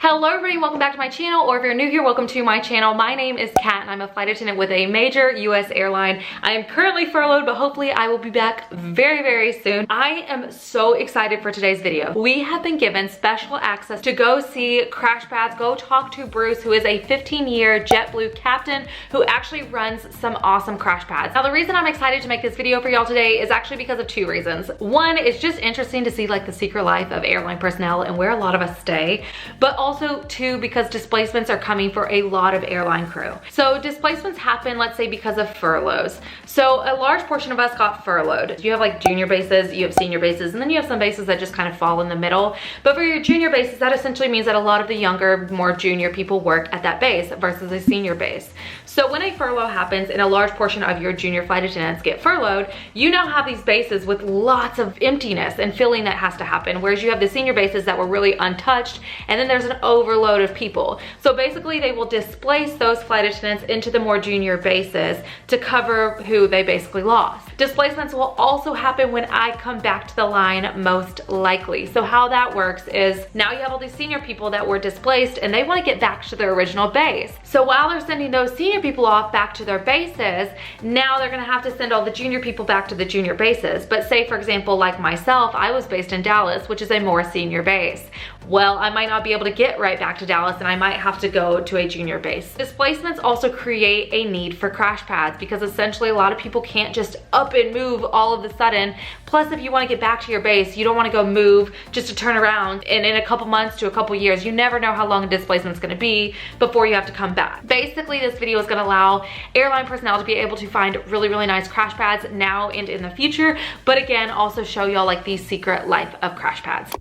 Hello everybody, welcome back to my channel, or if you're new here, welcome to my channel. My name is Kat and I'm a flight attendant with a major US airline. I am currently furloughed, but hopefully I will be back very soon. I am so excited for today's video. We have been given special access to go see Crashpads, go talk to Bruce, who is a 15-year JetBlue captain who actually runs some awesome Crashpads. Now the reason I'm excited to make this video for y'all today is actually because of two reasons. One, it's just interesting to see like the secret life of airline personnel and where a lot of us stay, but also two, because displacements are coming for a lot of airline crew. So displacements happen, let's say, because of furloughs. So a large portion of us got furloughed. You have like junior bases, you have senior bases, and then you have some bases that just kind of fall in the middle. But for your junior bases, that essentially means that a lot of the younger, more junior people work at that base versus a senior base. So when a furlough happens and a large portion of your junior flight attendants get furloughed, you now have these bases with lots of emptiness and filling that has to happen, whereas you have the senior bases that were really untouched, and then there's an overload of people. So basically they will displace those flight attendants into the more junior bases to cover who they basically lost. Displacements will also happen when I come back to the line, most likely. So how that works is now you have all these senior people that were displaced and they want to get back to their original base. So while they're sending those senior people off back to their bases, now they're gonna have to send all the junior people back to the junior bases. But say for example, like myself, I was based in Dallas, which is a more senior base. Well, I might not be able to get right back to Dallas and I might have to go to a junior base. Displacements also create a need for crash pads because essentially a lot of people can't just up and move all of a sudden. Plus, if you want to get back to your base, you don't want to go move just to turn around, and in a couple months to a couple years, you never know how long a displacement is going to be before you have to come back. Basically, this video is going to allow airline personnel to be able to find really nice crash pads now and in the future, but again, also show y'all like the secret life of crash pads.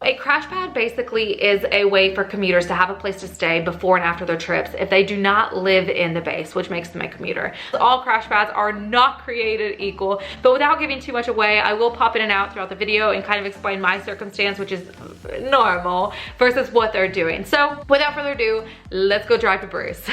A crash pad basically is a way for commuters to have a place to stay before and after their trips if they do not live in the base, which makes them a commuter. All crash pads are not created equal, but without giving too much away, I will pop in and out throughout the video and kind of explain my circumstance, which is normal, versus what they're doing. So without further ado, let's go drive to Bruce.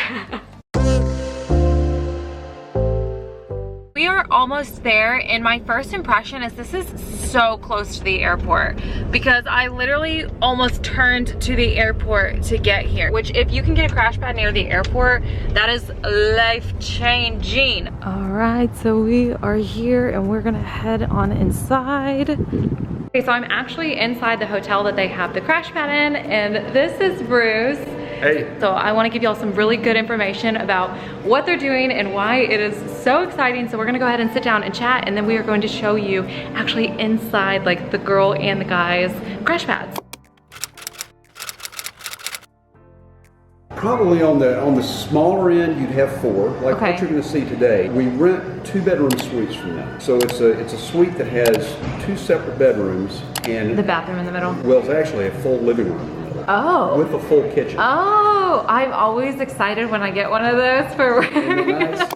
We are almost there, and my first impression is this is so close to the airport because I literally almost turned to the airport to get here, which if you can get a crash pad near the airport, that is life-changing. All right, so we are here and we're gonna head on inside. Okay, so I'm actually inside the hotel that they have the crash pad in, and this is Bruce. Hey. So I want to give y'all some really good information about what they're doing and why it is so exciting. So we're gonna go ahead and sit down and chat, and then we are going to show you actually inside like the girl and the guy's crash pads. Probably on the smaller end, you'd have 4, like Okay. what you're going to see today. We rent 2-bedroom suites from them. So it's a suite that has 2 separate bedrooms and The bathroom in the middle. well, it's actually a full living room in the middle. Oh. With a full kitchen. Oh, I'm always excited when I get one of those for Nice.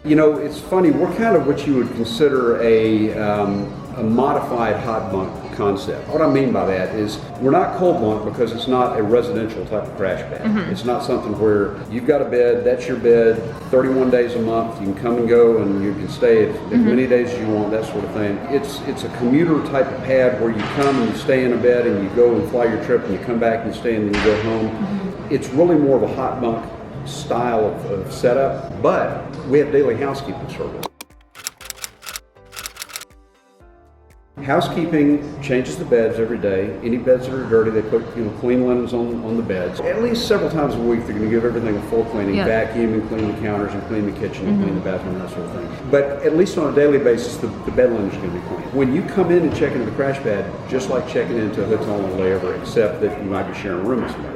You know, it's funny. We're kind of what you would consider a modified hot bunk concept. What I mean by that is we're not cold bunk because it's not a residential type of crash pad. It's not something where you've got a bed, that's your bed, 31 days a month, you can come and go and you can stay as many days as you want, that sort of thing. It's a commuter type of pad where you come and you stay in a bed and you go and fly your trip and you come back and stay and then you go home. It's really more of a hot bunk style of setup, but we have daily housekeeping service. Housekeeping changes the beds every day. Any beds that are dirty, they put clean linens on the beds. At least several times a week, they're going to give everything a full cleaning, vacuum and clean the counters and clean the kitchen and clean the bathroom, that sort of thing. But at least on a daily basis, the bed linen is going to be clean. When you come in and check into the crash pad, just like checking into a hotel on a layover, except that you might be sharing a room with somebody.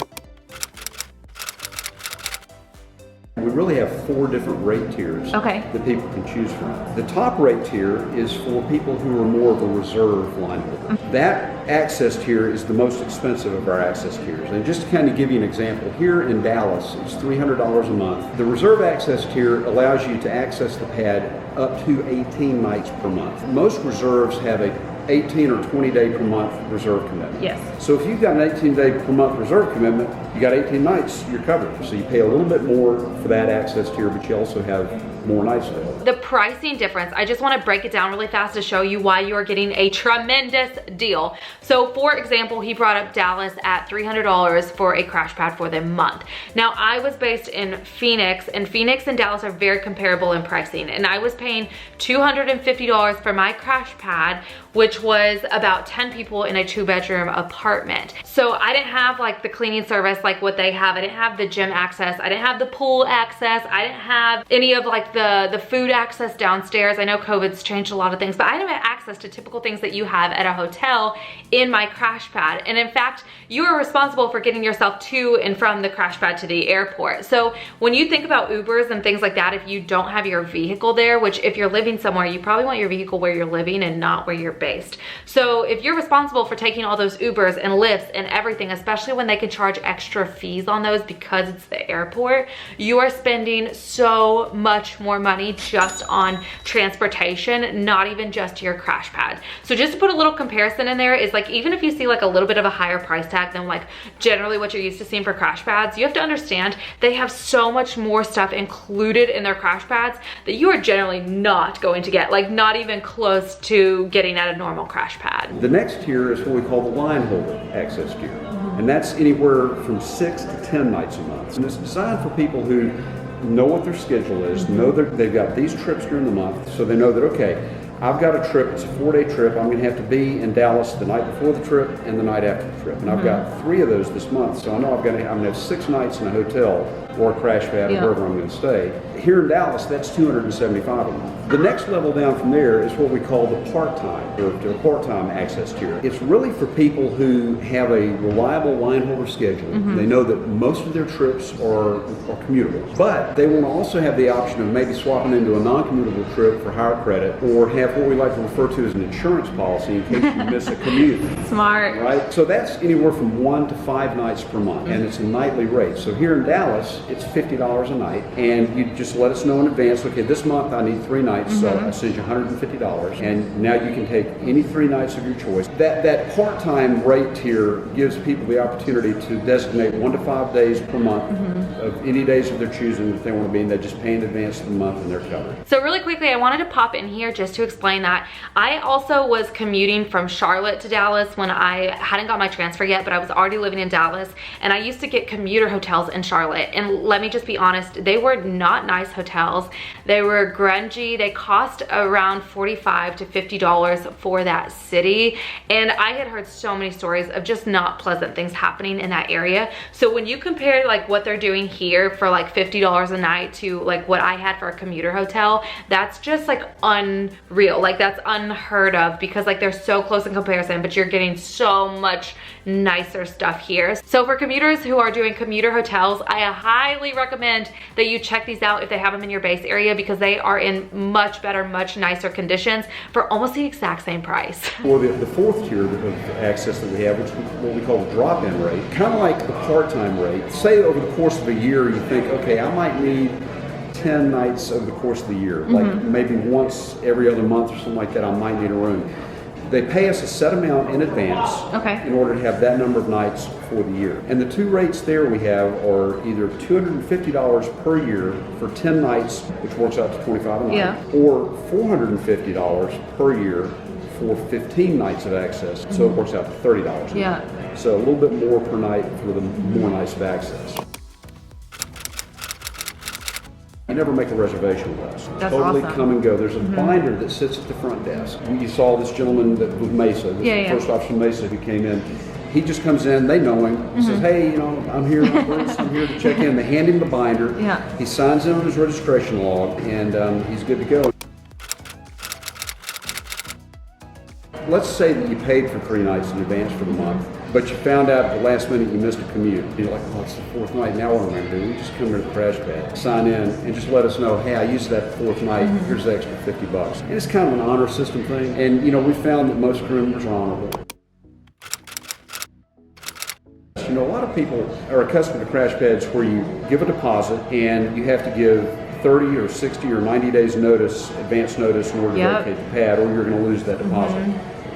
We really have 4 different rate tiers that people can choose from. The top rate tier is for people who are more of a reserve line holder. That access tier is the most expensive of our access tiers. And just to kind of give you an example, here in Dallas, it's $300 a month. The reserve access tier allows you to access the pad up to 18 nights per month. Most reserves have a 18 or 20 day per month reserve commitment. Yes. So if you've got an 18 day per month reserve commitment, you got 18 nights, you're covered. So you pay a little bit more for that access tier, but you also have more nights available. The pricing difference, I just want to break it down really fast to show you why you are getting a tremendous deal. So for example, he brought up Dallas at $300 for a crash pad for the month. Now I was based in Phoenix, and Phoenix and Dallas are very comparable in pricing, and I was paying $250 for my crash pad, which was about 10 people in a 2-bedroom apartment. So I didn't have like the cleaning service like what they have. I didn't have the gym access. I didn't have the pool access. I didn't have any of like the food access downstairs. I know COVID's changed a lot of things, but I didn't have access to typical things that you have at a hotel in my crash pad. And in fact, you are responsible for getting yourself to and from the crash pad to the airport. So when you think about Ubers and things like that, if you don't have your vehicle there, which if you're living somewhere, you probably want your vehicle where you're living and not where you're based. So if you're responsible for taking all those Ubers and Lyfts and everything, especially when they can charge extra fees on those because it's the airport, you are spending so much more money just on transportation, not even just your crash pad. So just to put a little comparison in there is like, even if you see like a little bit of a higher price tag than like generally what you're used to seeing for crash pads, you have to understand they have so much more stuff included in their crash pads that you are generally not going to get, like not even close to getting at a normal crash pad. The next tier is what we call the line holder access tier. And that's anywhere from 6 to 10 nights a month. And it's designed for people who know what their schedule is, know that they've got these trips during the month, so they know that, okay, I've got a trip, it's a 4-day trip, I'm gonna have to be in Dallas the night before the trip and the night after the trip. And I've got 3 of those this month, so I know I'm gonna have 6 nights in a hotel or a crash pad or wherever I'm gonna stay. Here in Dallas, that's $275 a month. The next level down from there is what we call the part-time, or the part-time access tier. It's really for people who have a reliable line holder schedule. They know that most of their trips are commutable, but they want to also have the option of maybe swapping into a non-commutable trip for higher credit, or have what we like to refer to as an insurance policy in case you miss a commute. Smart. Right? So that's anywhere from 1 to 5 nights per month, and it's a nightly rate. So here in Dallas, it's $50 a night, and you just let us know in advance, okay, this month I need 3 nights, so I send you $150, and now you can take any 3 nights of your choice. That part-time rate tier gives people the opportunity to designate 1 to 5 days per month of any days of their choosing that they want to be, and they just pay in advance of the month and they're covered. So really quickly, I wanted to pop in here just to explain that I also was commuting from Charlotte to Dallas when I hadn't got my transfer yet, but I was already living in Dallas, and I used to get commuter hotels in Charlotte, and let me just be honest, they were not nice hotels. They were grungy. They cost around $45 to $50 for that city, and I had heard so many stories of just not pleasant things happening in that area. So when you compare like what they're doing here for like $50 a night to like what I had for a commuter hotel, that's just like unreal. Like that's unheard of, because like they're so close in comparison, but you're getting so much nicer stuff here. So for commuters who are doing commuter hotels, I highly recommend that you check these out if they have them in your base area, because they are in much better, much nicer conditions for almost the exact same price. Or the 4th tier of access that we have, which is what we call the drop-in rate, kind of like the part-time rate. Say over the course of a year, you think, okay, I might need 10 nights over the course of the year, like maybe once every other month or something like that, I might need a room. They pay us a set amount in advance in order to have that number of nights for the year. And the 2 rates there we have are either $250 per year for 10 nights, which works out to $25 a night, or $450 per year for 15 nights of access, so it works out to $30 a night. So a little bit more per night for the more nights of access. You never make a reservation with us. That's totally awesome. Come and go. There's a binder that sits at the front desk. You saw this gentleman that with Mesa, this first officer Mesa who came in. He just comes in, they know him, he says, hey, you know, I'm here, I'm here to check in. They hand him the binder. He signs in on his registration log, and he's good to go. Let's say that you paid for 3 nights in advance for the month, but you found out at the last minute you missed a commute. You're like, oh, it's the 4th night, now what am I going to do? We just come to the crash pad, sign in, and just let us know, hey, I used that 4th night, here's the extra $50. And it's kind of an honor system thing, and you know, we found that most crew members are honorable. You know, a lot of people are accustomed to crash pads where you give a deposit and you have to give 30 or 60 or 90 days notice, advance notice in order to vacate the pad, or you're going to lose that deposit.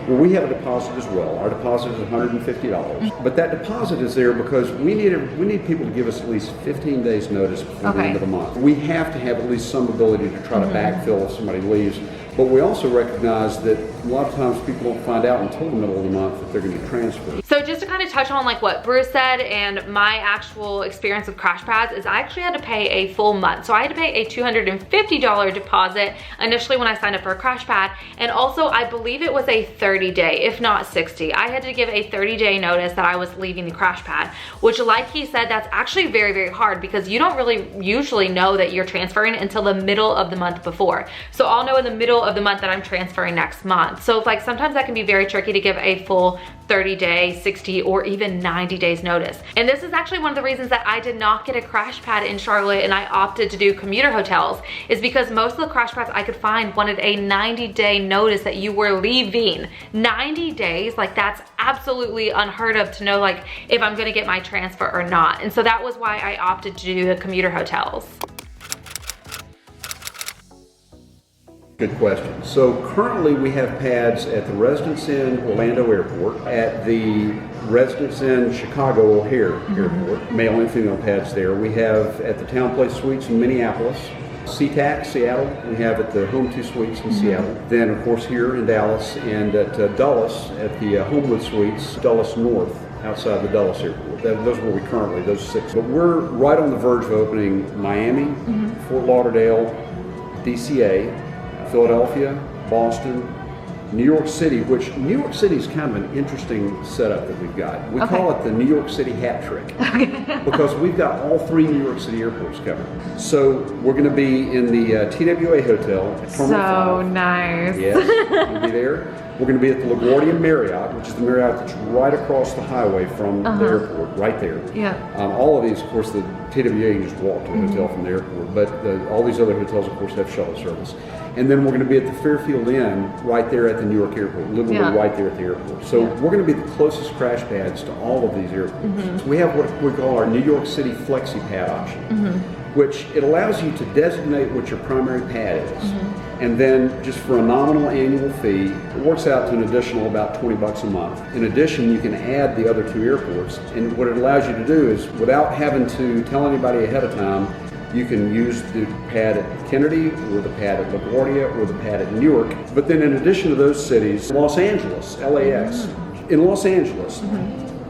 Well, we have a deposit as well. Our deposit is $150, but that deposit is there because we need people to give us at least 15 days notice before the end of the month. We have to have at least some ability to try to backfill if somebody leaves. But we also recognize that a lot of times people don't find out until the middle of the month that they're going to get transferred. So just to kind of touch on like what Bruce said and my actual experience with Crashpads is I actually had to pay a full month. So I had to pay a $250 deposit initially when I signed up for a Crashpad. And also I believe it was a 30-day, if not 60. I had to give a 30-day notice that I was leaving the Crashpad, which like he said, that's actually very, very hard because you don't really usually know that you're transferring until the middle of the month before. So I'll know in the middle of the month that I'm transferring next month. So like sometimes that can be very tricky to give a full 30-day, 60, or even 90 days notice. And this is actually one of the reasons that I did not get a Crashpad in Charlotte and I opted to do commuter hotels is because most of the Crashpads I could find wanted a 90-day notice that you were leaving. 90 days, like that's absolutely unheard of to know like if I'm gonna get my transfer or not. And so that was why I opted to do the commuter hotels. Good question. So currently we have pads at the Residence Inn Orlando Airport, at the Residence Inn Chicago O'Hare Airport, male and female pads there. We have at the Town Place Suites in Minneapolis, SeaTac, Seattle. We have at the Home 2 Suites in Seattle. Then of course here in Dallas and at Dulles at the Homewood Suites, Dulles North, outside the Dulles Airport. Those are where we currently, those 6. But we're right on the verge of opening Miami, Fort Lauderdale, DCA, Philadelphia, Boston, New York City, which New York City is kind of an interesting setup that we've got. We call it the New York City hat trick because we've got all 3 New York City airports covered. So we're going to be in the TWA Hotel at Terminal 5. So nice. Yes, we'll be there. We're going to be at the LaGuardia Marriott, which is the Marriott that's right across the highway from the airport, right there. Yeah. All of these, of course, the TWA, you can just walk to the hotel from the airport, but all these other hotels, of course, have shuttle service. And then we're going to be at the Fairfield Inn right there at the New York airport, literally right there at the airport. So we're going to be the closest Crashpads to all of these airports. So we have what we call our New York City FlexiPad option, which it allows you to designate what your primary pad is. And then just for a nominal annual fee, it works out to an additional about $20 a month. In addition, you can add the other 2 airports. And what it allows you to do is, without having to tell anybody ahead of time, you can use the pad at Kennedy, or the pad at LaGuardia, or the pad at Newark. But then in addition to those cities, Los Angeles, LAX. In Los Angeles,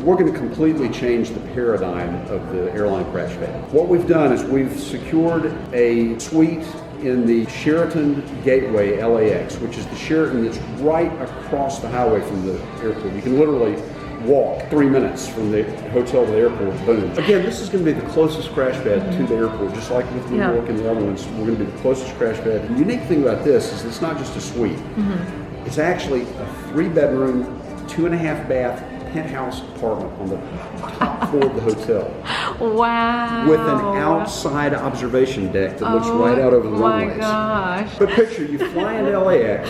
we're going to completely change the paradigm of the airline Crashpad. What we've done is we've secured a suite in the Sheraton Gateway LAX, which is the Sheraton that's right across the highway from the airport. You can literally walk 3 minutes from the hotel to the airport, boom. Again, this is going to be the closest Crashpad to the airport, just like with New York and the other ones. We're going to be the closest Crashpad. The unique thing about this is it's not just a suite. It's actually a 3-bedroom, 2.5 bath penthouse apartment on the top floor of the hotel. Wow. With an outside observation deck that looks right out over the runways. Oh my gosh. But picture, you fly into LAX,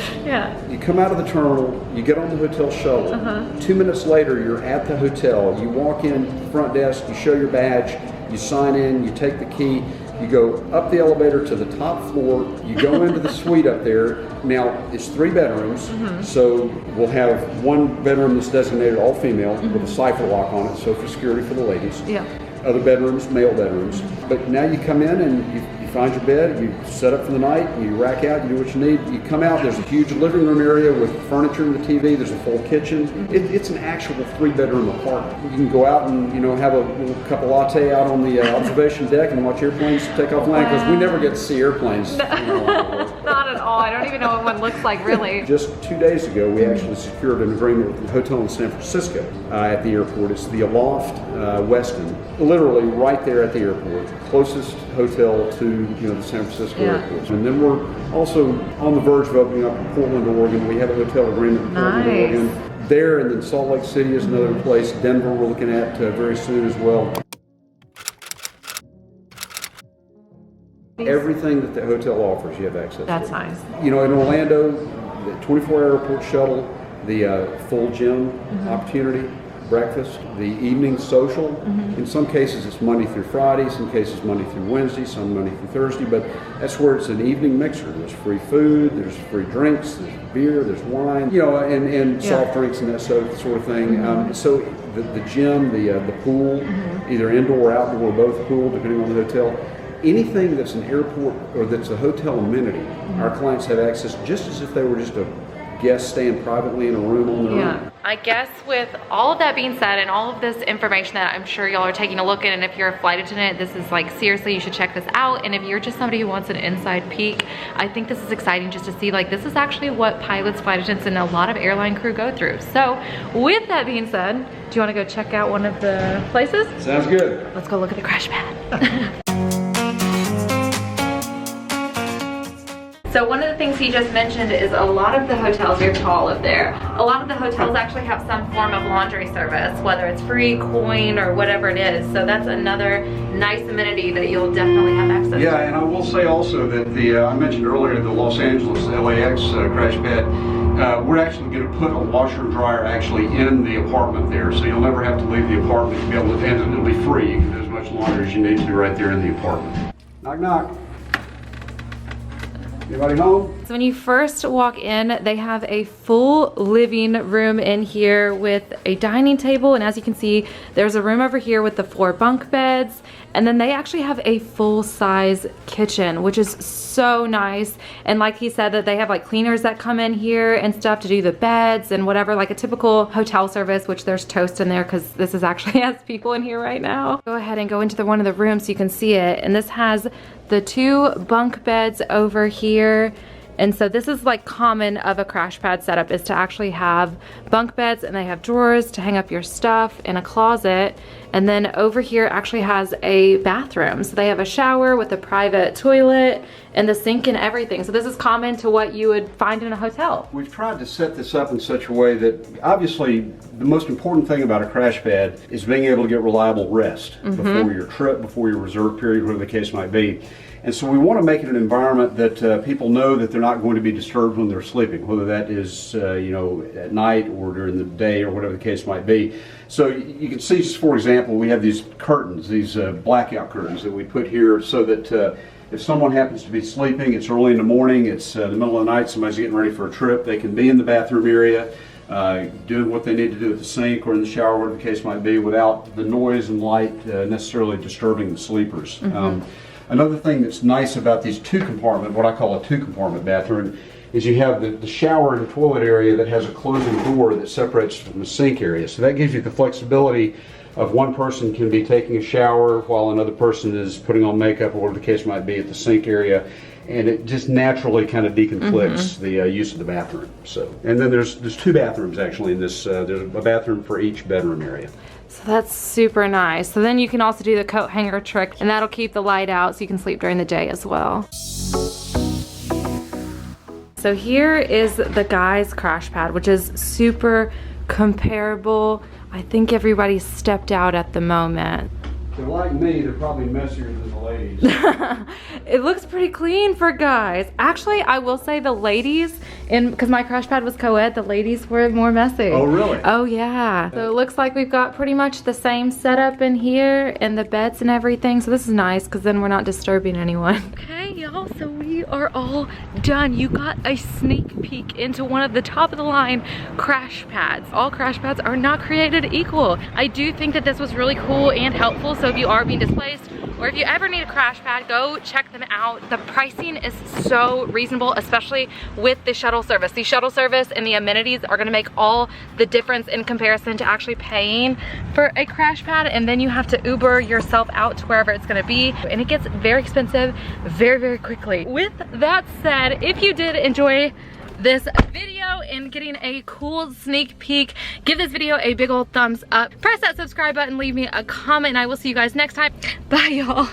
you come out of the terminal, you get on the hotel shuttle, 2 minutes later you're at the hotel, you walk in front desk, you show your badge, you sign in, you take the key, you go up the elevator to the top floor, you go into the suite up there. Now, it's 3 bedrooms, so we'll have 1 bedroom that's designated all female with a cipher lock on it, so for security for the ladies. Other bedrooms, male bedrooms. But now you come in and you find your bed, you set up for the night, you rack out, you do what you need. You come out, there's a huge living room area with furniture and the TV, there's a full kitchen. It's an actual 3-bedroom apartment. You can go out and have a little cup of latte out on the observation deck and watch airplanes take off land, because we never get to see airplanes. Not at all. I don't even know what one looks like, really. Just 2 days ago, we actually secured an agreement with a hotel in San Francisco at the airport. It's the Aloft Westin, literally right there at the airport, closest hotel to the San Francisco airport. And then we're also on the verge of opening up in Portland, Oregon. We have a hotel agreement in Portland, Oregon. There, and then Salt Lake City is another place. Denver we're looking at very soon as well. Everything that the hotel offers, you have access to. That's nice. In Orlando, the 24-hour airport shuttle, the full gym opportunity, breakfast, the evening social. In some cases it's Monday through Friday, some cases Monday through Wednesday, some Monday through Thursday, but that's where it's an evening mixer. There's free food, there's free drinks, there's beer, there's wine, you know, and soft drinks and that sort of thing. So the gym, the pool, either indoor or outdoor, both pool, depending on the hotel. Anything that's an airport or that's a hotel amenity, our clients have access just as if they were just a guest staying privately in a room on their own. I guess with all of that being said and all of this information that I'm sure y'all are taking a look at, and if you're a flight attendant, this is like, seriously, you should check this out. And if you're just somebody who wants an inside peek, I think this is exciting just to see, like, this is actually what pilots, flight attendants, and a lot of airline crew go through. So with that being said, do you want to go check out one of the places? Sounds good. Let's go look at the crash pad. So one of the things he just mentioned is a lot of the hotels, you're tall up there, a lot of the hotels actually have some form of laundry service, whether it's free, coin, or whatever it is. So that's another nice amenity that you'll definitely have access to. Yeah, and I will say also that I mentioned earlier the Los Angeles LAX crash pad, we're actually going to put a washer and dryer actually in the apartment there, so you'll never have to leave the apartment to be able to, and it'll be free. You can do as much laundry as you need to right there in the apartment. Knock, knock. Anybody home? So when you first walk in, they have a full living room in here with a dining table, and as you can see, there's a room over here with the 4 bunk beds, and then they actually have a full-size kitchen, which is so nice. And like he said, that they have like cleaners that come in here and stuff to do the beds and whatever, like a typical hotel service, which there's toast in there because this is actually has people in here right now. Go ahead and go into one of the rooms so you can see it, and this has the 2 bunk beds over here. And so this is like common of a crash pad setup, is to actually have bunk beds, and they have drawers to hang up your stuff in a closet. And then over here actually has a bathroom. So they have a shower with a private toilet and the sink and everything. So this is common to what you would find in a hotel. We've tried to set this up in such a way that obviously the most important thing about a crash pad is being able to get reliable rest before your trip, before your reserve period, whatever the case might be. And so we want to make it an environment that people know that they're not going to be disturbed when they're sleeping, whether that is you know, at night or during the day or whatever the case might be. So you can see, just for example, we have these curtains, these blackout curtains that we put here so that if someone happens to be sleeping, it's early in the morning, it's the middle of the night, somebody's getting ready for a trip, they can be in the bathroom area, doing what they need to do at the sink or in the shower, whatever the case might be, without the noise and light necessarily disturbing the sleepers. Another thing that's nice about these 2-compartment, what I call a 2-compartment bathroom, is you have the shower and toilet area that has a closing door that separates from the sink area. So that gives you the flexibility of one person can be taking a shower while another person is putting on makeup or whatever the case might be at the sink area. And it just naturally kind of deconflicts the use of the bathroom. So, and then there's 2 bathrooms actually in this. There's a bathroom for each bedroom area. So that's super nice. So then you can also do the coat hanger trick, and that'll keep the light out so you can sleep during the day as well. So here is the guys' crash pad, which is super comparable. I think everybody stepped out at the moment. They're like me, they're probably messier than the ladies. It looks pretty clean for guys. Actually, I will say the ladies, because my crash pad was co-ed, the ladies were more messy. Oh, really? Oh, yeah. So it looks like we've got pretty much the same setup in here and the beds and everything. So this is nice because then we're not disturbing anyone. Okay, y'all, so we are all done. You got a sneak peek into one of the top of the line crash pads. All crash pads are not created equal. I do think that this was really cool and helpful. So if you are being displaced, or if you ever need a crash pad, go check them out. The pricing is so reasonable, especially with the shuttle service. The shuttle service and the amenities are gonna make all the difference in comparison to actually paying for a crash pad, and then you have to Uber yourself out to wherever it's gonna be, and it gets very expensive very, very quickly. With that said, if you did enjoy this video and getting a cool sneak peek, give this video a big old thumbs up, press that subscribe button, leave me a comment, and I will see you guys next time. Bye, y'all.